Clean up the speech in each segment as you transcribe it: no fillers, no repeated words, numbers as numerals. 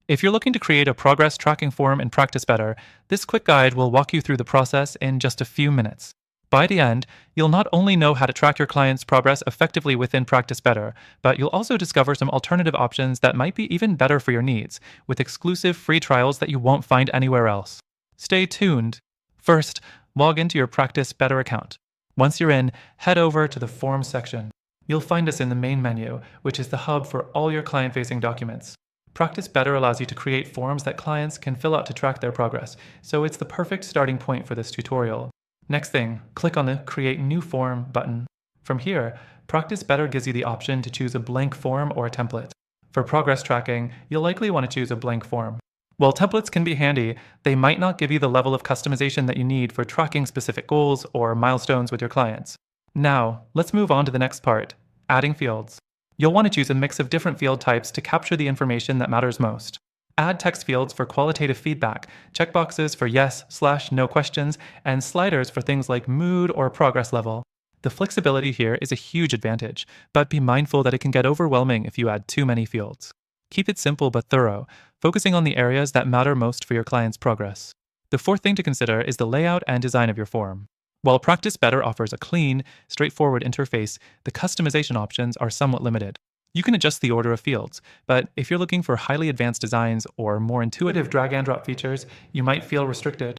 If you're looking to create a progress tracking form in Practice Better, this quick guide will walk you through the process in just a few minutes. By the end, you'll not only know how to track your client's progress effectively within Practice Better, but you'll also discover some alternative options that might be even better for your needs, with exclusive free trials that you won't find anywhere else. Stay tuned. First, log into your Practice Better account. Once you're in, head over to the Forms section. You'll find us in the main menu, which is the hub for all your client-facing documents. Practice Better allows you to create forms that clients can fill out to track their progress, so it's the perfect starting point for this tutorial. Next thing, click on the Create New Form button. From here, Practice Better gives you the option to choose a blank form or a template. For progress tracking, you'll likely want to choose a blank form. While templates can be handy, they might not give you the level of customization that you need for tracking specific goals or milestones with your clients. Now, let's move on to the next part, adding fields. You'll want to choose a mix of different field types to capture the information that matters most. Add text fields for qualitative feedback, checkboxes for yes/no questions, and sliders for things like mood or progress level. The flexibility here is a huge advantage, but be mindful that it can get overwhelming if you add too many fields. Keep it simple but thorough, focusing on the areas that matter most for your client's progress. The fourth thing to consider is the layout and design of your form. While Practice Better offers a clean, straightforward interface, the customization options are somewhat limited. You can adjust the order of fields, but if you're looking for highly advanced designs or more intuitive drag and drop features, you might feel restricted.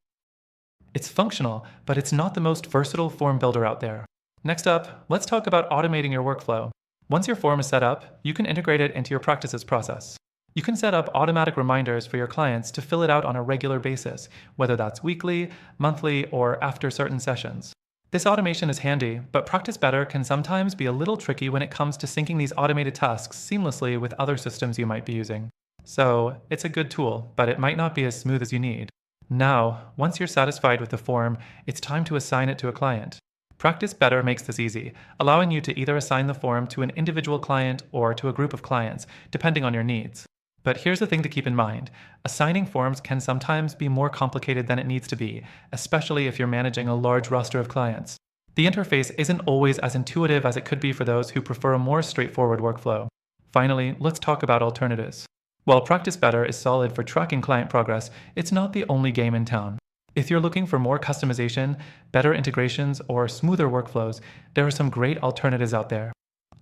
It's functional, but it's not the most versatile form builder out there. Next up, let's talk about automating your workflow. Once your form is set up, you can integrate it into your practices process. You can set up automatic reminders for your clients to fill it out on a regular basis, whether that's weekly, monthly, or after certain sessions. This automation is handy, but Practice Better can sometimes be a little tricky when it comes to syncing these automated tasks seamlessly with other systems you might be using. So, it's a good tool, but it might not be as smooth as you need. Now, once you're satisfied with the form, it's time to assign it to a client. Practice Better makes this easy, allowing you to either assign the form to an individual client or to a group of clients, depending on your needs. But here's the thing to keep in mind. Assigning forms can sometimes be more complicated than it needs to be, especially if you're managing a large roster of clients. The interface isn't always as intuitive as it could be for those who prefer a more straightforward workflow. Finally, let's talk about alternatives. While Practice Better is solid for tracking client progress, it's not the only game in town. If you're looking for more customization, better integrations, or smoother workflows, there are some great alternatives out there.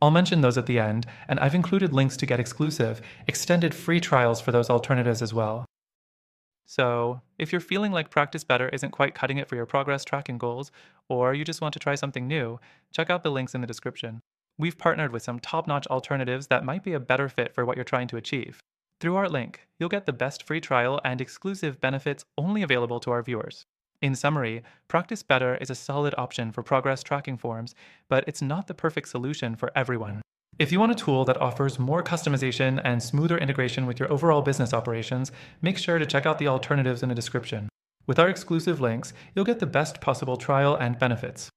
I'll mention those at the end, and I've included links to get exclusive, extended free trials for those alternatives as well. So, if you're feeling like Practice Better isn't quite cutting it for your progress tracking goals, or you just want to try something new, check out the links in the description. We've partnered with some top-notch alternatives that might be a better fit for what you're trying to achieve. Through our link, you'll get the best free trial and exclusive benefits only available to our viewers. In summary, Practice Better is a solid option for progress tracking forms, but it's not the perfect solution for everyone. If you want a tool that offers more customization and smoother integration with your overall business operations, make sure to check out the alternatives in the description. With our exclusive links, you'll get the best possible trial and benefits.